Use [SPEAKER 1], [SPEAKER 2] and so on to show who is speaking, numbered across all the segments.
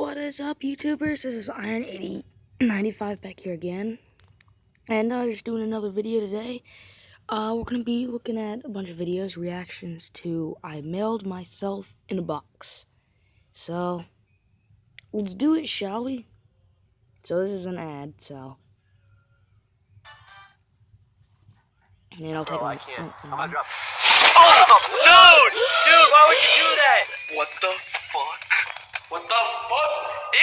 [SPEAKER 1] What is up, YouTubers? This is Iron8095 back here again, and just doing another video today. We're gonna be looking at a bunch of videos, reactions to I mailed myself in a box. So let's do it, shall we? So this is an ad, so and I'll take
[SPEAKER 2] Bro,
[SPEAKER 1] my.
[SPEAKER 2] I can't.
[SPEAKER 1] Oh,
[SPEAKER 2] I'm gonna drop. Oh, dude, why would you do that? What the fuck? What the fuck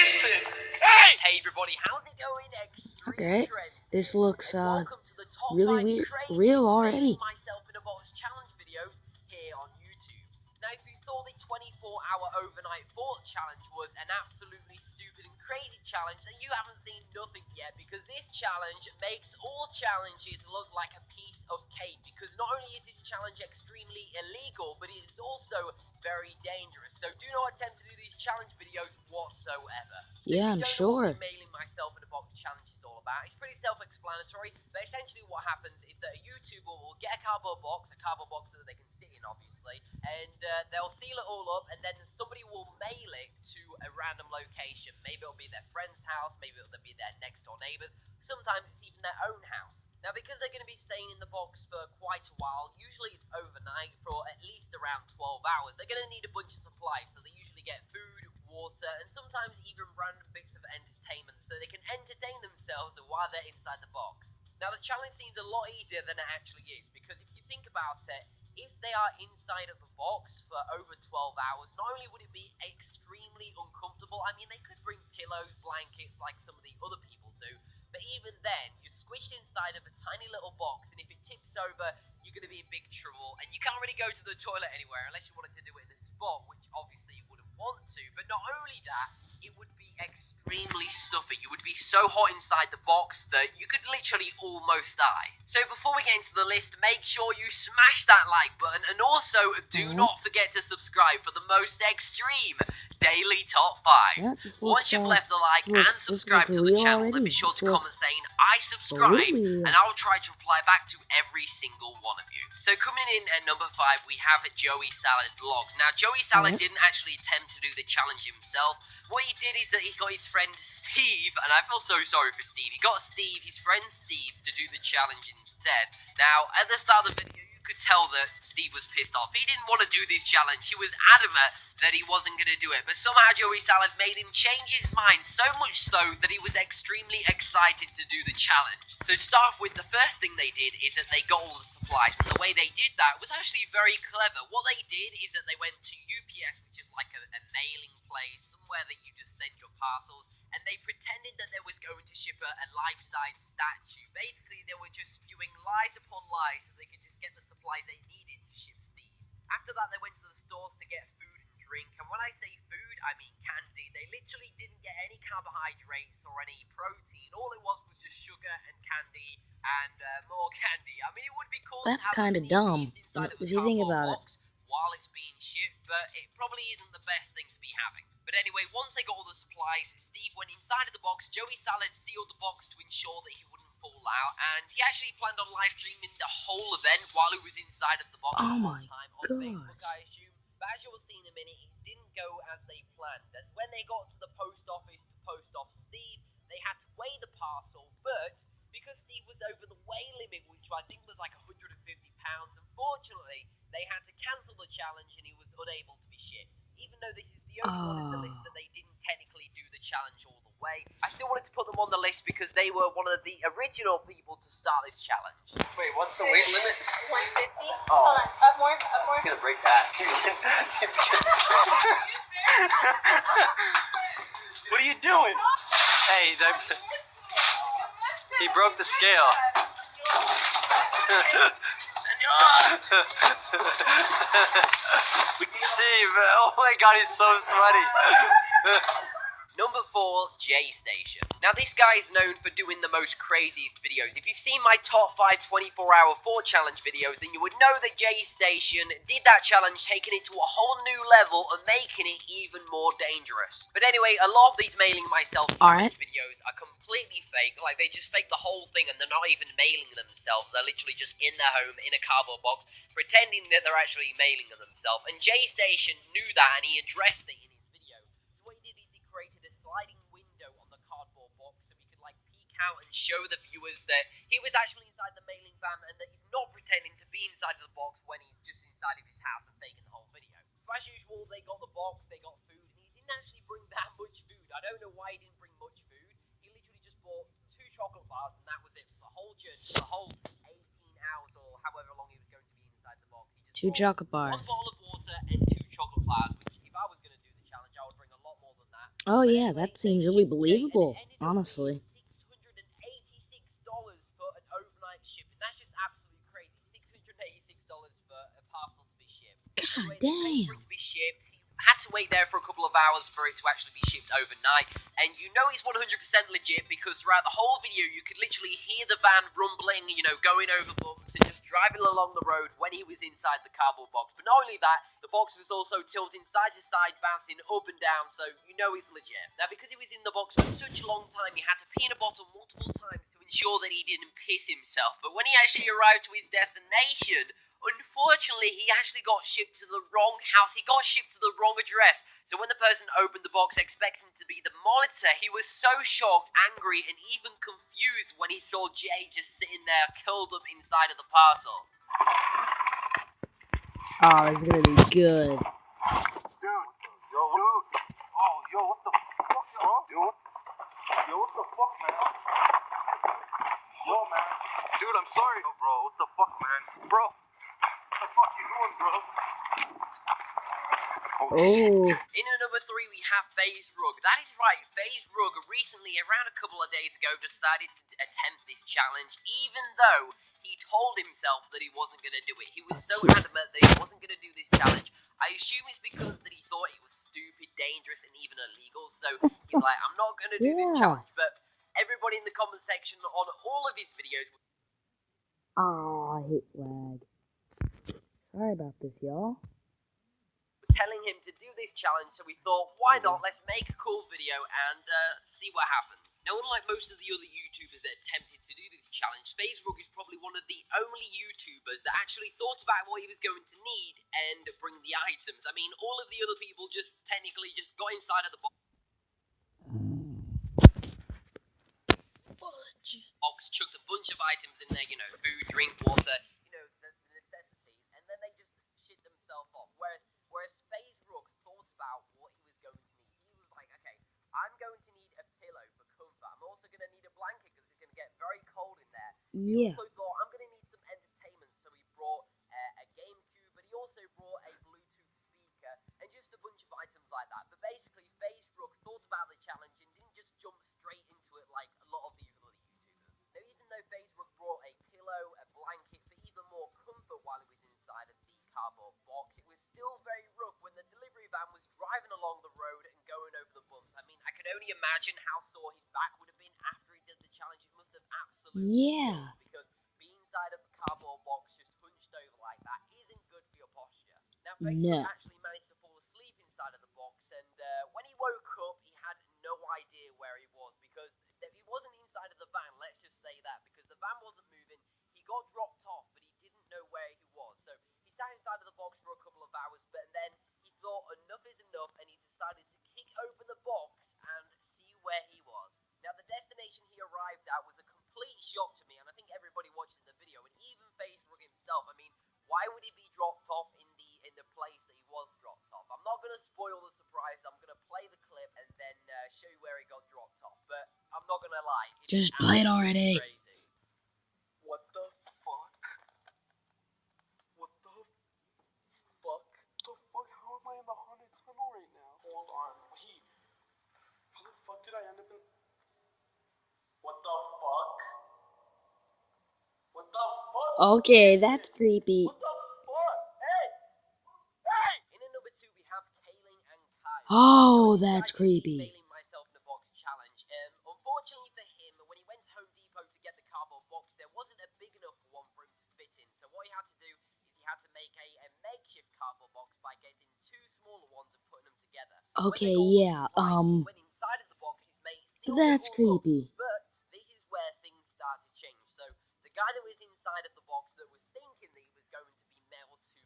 [SPEAKER 2] is this? Hey everybody, how's it going? Extreme
[SPEAKER 1] okay,
[SPEAKER 2] Trends.
[SPEAKER 1] this looks
[SPEAKER 2] And welcome to the top
[SPEAKER 1] really
[SPEAKER 2] 5
[SPEAKER 1] weird,
[SPEAKER 2] craziest
[SPEAKER 1] real already.
[SPEAKER 2] myself in a box challenge videos here on YouTube. Now, if you thought the 24-hour overnight fort challenge was an absolutely stupid and crazy challenge, then you haven't seen nothing yet, because this challenge makes all challenges look like a piece of cake. Because not only is this challenge extremely illegal, but it is also very dangerous. So do not attempt to do these challenge videos whatsoever. So
[SPEAKER 1] Yeah,
[SPEAKER 2] if
[SPEAKER 1] I'm
[SPEAKER 2] you don't know
[SPEAKER 1] sure.
[SPEAKER 2] what the mailing myself in a box challenge is all about, it's pretty self-explanatory. But essentially what happens is that a YouTuber will get a cardboard box that they can sit in, obviously, and they'll seal it all up, and then somebody will mail it to a random location. Maybe it'll be their friend's house, maybe it'll be their next door neighbor's, sometimes it's even their own house. Now, because they're going to be staying in the box for quite a while, usually it's overnight for at least around 12 hours, they're going to need a bunch of supplies, so they usually get food, water, and sometimes even random bits of entertainment, so they can entertain themselves while they're inside the box. Now, the challenge seems a lot easier than it actually is, because if you think about it, if they are inside of the box for over 12 hours, not only would it be extremely uncomfortable, I mean, they could bring pillows, blankets, like some of the other people do, but even then, you're squished inside of a tiny little box, and if it tips over, you're going to be in big trouble, and you can't really go to the toilet anywhere unless you wanted to do it in a spot, which obviously you wouldn't want to. But not only that, it would be extremely stuffy. You would be so hot inside the box that you could literally almost die. So before we get into the list, make sure you smash that like button, and also do not forget to subscribe for the most extreme daily top 5.
[SPEAKER 1] Yeah,
[SPEAKER 2] Once you've left a like and subscribed to the channel, then be sure to comment saying I subscribed, and I'll try to reply back to every single one of you. So coming in at number 5, we have Joey Salad Vlogs. Now, Joey Salad didn't actually attempt to do the challenge himself. What he did is that he got his friend Steve, and I feel so sorry for Steve. He got his friend Steve, to do the challenge instead. Now, at the start of the video, you could tell that Steve was pissed off. He didn't want to do this challenge. He was adamant that he wasn't going to do it, but somehow Joey Salad made him change his mind, so much so that he was extremely excited to do the challenge. So to start with, the first thing they did is that they got all the supplies, and the way they did that was actually very clever. What they did is that they went to UPS, which is like a mailing place, somewhere that you just send your parcels, and they pretended that there was going to ship a life-size statue. Basically, they were just spewing lies upon lies so they could just get the supplies they needed to ship Steve. After that, they went to the stores to get food and drink, and when I say food, I mean candy. They literally didn't get any carbohydrates or any protein. All it was just sugar and candy and more candy. I mean, it would be cool to have
[SPEAKER 1] kind of dumb if you think about it.
[SPEAKER 2] box while it's being shipped, but it probably isn't the best thing to be having. But anyway, once they got all the supplies, Steve went inside of the box. Joey Salad sealed the box to ensure that he wouldn't fall out, and he actually planned on live streaming the whole event while he was inside of the box
[SPEAKER 1] Oh
[SPEAKER 2] full
[SPEAKER 1] my
[SPEAKER 2] time on Facebook, I assume. But as you will see in a minute, it didn't go as they planned. As when they got to the post office to post off Steve, they had to weigh the parcel, but because Steve was over the weigh limit, which I think was like 150 pounds, unfortunately, they had to cancel the challenge and he was unable to be shipped. Even though this is the only one in the list that they didn't technically do the challenge all the way, I still wanted to put them on the list because they were one of the original people to start this challenge. Wait, what's the weight limit? 150. Oh. Hold on, up more. He's gonna break that. What are you doing? Hey, he broke the scale. Senor! Steve, oh my god, he's so sweaty. Number 4, J Station. Now, this guy is known for doing the most craziest videos. If you've seen my top 5 24-hour fort challenge videos, then you would know that J Station did that challenge, taking it to a whole new level and making it even more dangerous. But anyway, a lot of these mailing myself challenge videos are completely fake. Like, they just fake the whole thing and they're not even mailing themselves. They're literally just in their home, in a cardboard box, pretending that they're actually mailing themselves. And J Station knew that and he addressed it in his video. So what he did is he created a account and show the viewers that he was actually inside the mailing van and that he's not pretending to be inside of the box when he's just inside of his house and faking the whole video. So as usual, they got the box, they got food, and he didn't actually bring that much food. I don't know why he didn't bring much food. He literally just bought 2 chocolate bars and that was it for the whole journey, for the whole 18 hours or however long he was going to be inside the box. He just
[SPEAKER 1] 2 chocolate bars.
[SPEAKER 2] 1 bottle of water and 2 chocolate bars, which if I was going to do the challenge, I would bring a lot more than that.
[SPEAKER 1] Oh
[SPEAKER 2] But
[SPEAKER 1] yeah,
[SPEAKER 2] anyway,
[SPEAKER 1] that seems really believable, honestly.
[SPEAKER 2] $686 for an overnight ship, and that's just absolutely crazy. $686 for a parcel to be shipped.
[SPEAKER 1] God
[SPEAKER 2] Anyway, they paid for
[SPEAKER 1] damn.
[SPEAKER 2] it to be shipped. He had to wait there for a couple of hours for it to actually be shipped overnight, and you know he's 100% legit because throughout the whole video you could literally hear the van rumbling, you know, going over bumps and just driving along the road when he was inside the cardboard box. But not only that, the box was also tilting side to side, bouncing up and down, so you know he's legit. Now, because he was in the box for such a long time, he had to pee in a bottle multiple times to ensure that he didn't piss himself. But when he actually arrived to his destination, unfortunately, he actually got shipped to the wrong house. He got shipped to the wrong address. So when the person opened the box expecting to be the monitor, he was so shocked, angry, and even confused when he saw Jay just sitting there curled up inside of the parcel.
[SPEAKER 1] Oh, it's gonna be good.
[SPEAKER 3] Yo, what the fuck, bro? Yo, what the fuck, man? Yo, man. Dude, I'm sorry. Yo, bro, what the fuck, man? Bro, what the fuck you doing, bro?
[SPEAKER 1] Oh.
[SPEAKER 2] In at number 3, we have FaZe Rug. That is right, FaZe Rug recently, around a couple of days ago, decided to attempt this challenge, even though he told himself that he wasn't going to do it. He was so adamant that he wasn't going to do this challenge. I assume it's because that he thought it was stupid, dangerous, and even illegal, so he's like, I'm not going to do this challenge. But everybody in the comment section on all of his videos...
[SPEAKER 1] Ah, I hit lag. Sorry about this, y'all.
[SPEAKER 2] telling him to do this challenge, so we thought, why not, let's make a cool video and see what happens. Now, unlike most of the other YouTubers that attempted to do this challenge, FaZe Rug is probably one of the only YouTubers that actually thought about what he was going to need and bring the items. I mean, all of the other people just technically just got inside of the box, chucked a bunch of items in there, you know, food, drink, water, you know, the necessities, and then they just shit themselves off. Whereas FaZe Rug thought about what he was going to need. He was like, okay, I'm going to need a pillow for comfort. I'm also going to need a blanket because it's going to get very cold in there. He also thought, I'm going to need some entertainment, so he brought a GameCube, but he also brought a Bluetooth speaker and just a bunch of items like that. But basically, FaZe Rug thought about the challenge and didn't just jump straight into it like a lot of these other YouTubers. Now, even though FaZe Rug brought a pillow, a blanket for even more comfort while he was inside of the cardboard box, it was still very rough when the delivery van was driving along the road and going over the bumps. I mean, I can only imagine how sore his back would have been after he did the challenge. It must have absolutely sucked, because being inside of a cardboard box just hunched over like that isn't good for your posture. Now, FaZe Rug actually managed to fall asleep inside of the box, and when he woke up, he had no idea where he was, because he wasn't inside of the van, let's just say that, because the van wasn't moving. He got dropped off, but he didn't know where he was, so he sat inside of the box for a couple of hours, but then he thought enough is enough, and he decided to kick open the box and see where he was. Now, the destination he arrived at was a complete shock to me, and I think everybody watching the video, and even FaZe Rug himself. I mean, why would he be dropped off in the place that he was dropped off? I'm not going to spoil the surprise. I'm going to play the clip and then show you where he got dropped off, but I'm not going to lie.
[SPEAKER 1] Just play it already.
[SPEAKER 2] Crazy. What the fuck? What the fuck?
[SPEAKER 3] What the fuck? How am I in the haunted tunnel right now? Hold on, wait. How the fuck did I end up in... What the fuck? What the fuck?
[SPEAKER 1] Okay, that's creepy.
[SPEAKER 3] What the fuck? Hey! Hey!
[SPEAKER 2] In at number 2, we have Kaling and Kai.
[SPEAKER 1] Oh, that's creepy.
[SPEAKER 2] Mailing myself in a box challenge. Unfortunately for him, when he went to Home Depot to get the cardboard box, there wasn't a big enough one for him to fit in. So what he had to do is he had to make a makeshift cardboard box by getting 2 smaller ones and putting them together.
[SPEAKER 1] Okay, yeah,
[SPEAKER 2] When inside of the box, his mate sealed
[SPEAKER 1] that's
[SPEAKER 2] it all up.
[SPEAKER 1] creepy.
[SPEAKER 2] But this is where things start to change. So the guy that was inside of the box that was thinking that he was going to be mailed to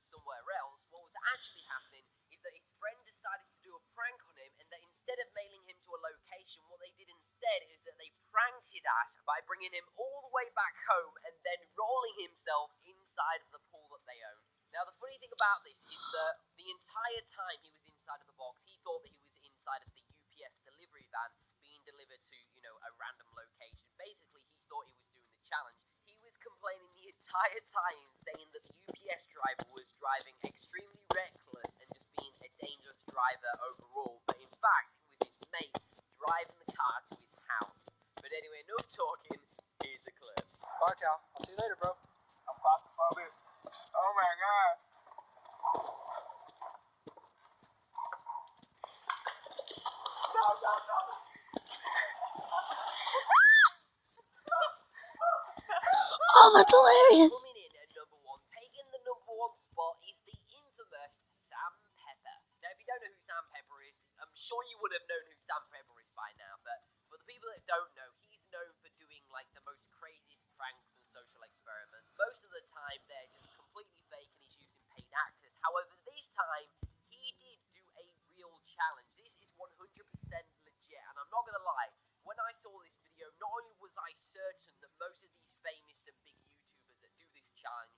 [SPEAKER 2] somewhere else, what was actually happening is that his friend decided to do a prank on him, and that instead of mailing him to a location, what they did instead is that they pranked ass by bringing him all the way back home and then rolling himself inside of the pool that they own. Now, the funny thing about this is that the entire time he was inside of the box, he thought that he was inside of the UPS delivery van being delivered to, a random location. Basically, he thought he was doing the challenge. He was complaining the entire time, saying that the UPS driver was driving extremely reckless and just being a dangerous driver overall. But in fact, it was his mate driving the car to his house. But anyway, enough talking. Here's the clip.
[SPEAKER 3] Alright, Cal. I'll see you later, bro. I'm claustrophobic. Oh my god.
[SPEAKER 1] Oh, that's hilarious.
[SPEAKER 2] Coming in at number one, taking the number one spot is the infamous Sam Pepper. Now, if you don't know who Sam Pepper is, I'm sure you would have known who Sam Pepper is by now, but for the people that don't know, he's known for doing like the most craziest pranks and social experiments. Most of the time, they're just completely fake and he's using paid actors. However, this time, he did do a real challenge. This is 100% legit, and I'm not gonna lie, when I saw this video, not only was I certain that most of these famous and big YouTubers that do this challenge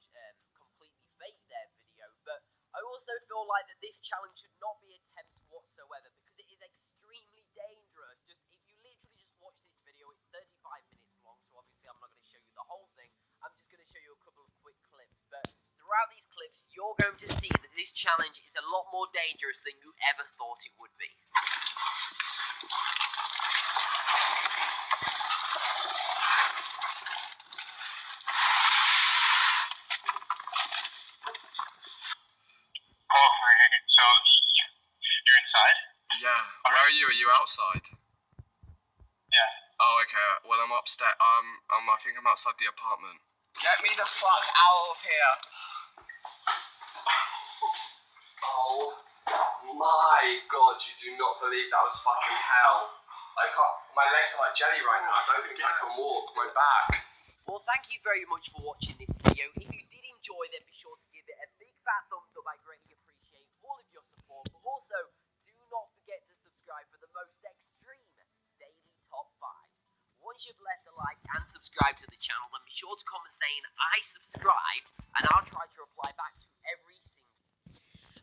[SPEAKER 2] completely fake their video, but I also feel like that this challenge should not be attempted whatsoever because it is extremely dangerous. Just if you literally just watch this video, it's 35 minutes long, so obviously I'm not going to show you the whole thing. I'm just going to show you a couple of quick clips, but throughout these clips, you're going to see that this challenge is a lot more dangerous than you ever thought it would be.
[SPEAKER 3] Oh, okay. So, you're inside?
[SPEAKER 4] Yeah. Where are you? Are you outside?
[SPEAKER 3] Yeah.
[SPEAKER 4] Oh, okay. Well, I'm upstairs. I think I'm outside the apartment. Get me the fuck out of here. Oh my god, you do not believe that was fucking hell. I can't. My legs are like jelly right now. I don't think I can walk. My back.
[SPEAKER 2] Well, thank you very much for watching this video. If you did enjoy, then be sure to give it a big fat thumbs up. I greatly appreciate all of your support. But also, do not forget to subscribe for the most extreme daily top 5s. Once you've left a like and subscribed to the channel, then be sure to comment saying I subscribed, and I'll try to reply back to every single.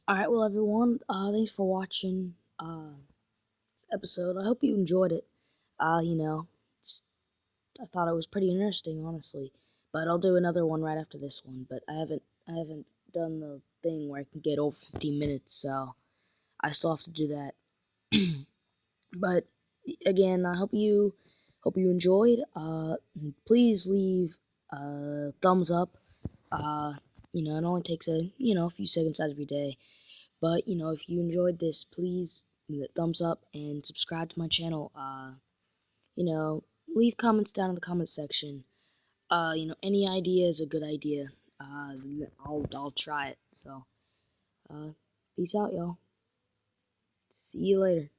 [SPEAKER 1] Alright, well, everyone, thanks for watching this episode. I hope you enjoyed it. I thought it was pretty interesting, honestly. But I'll do another one right after this one. But I haven't done the thing where I can get over 15 minutes, so I still have to do that. But again, I hope you enjoyed. Please leave a thumbs up. It only takes a few seconds out of your day. But if you enjoyed this, please thumbs up and subscribe to my channel. Leave comments down in the comment section. Any idea is a good idea. I'll try it. So, peace out, y'all. See you later.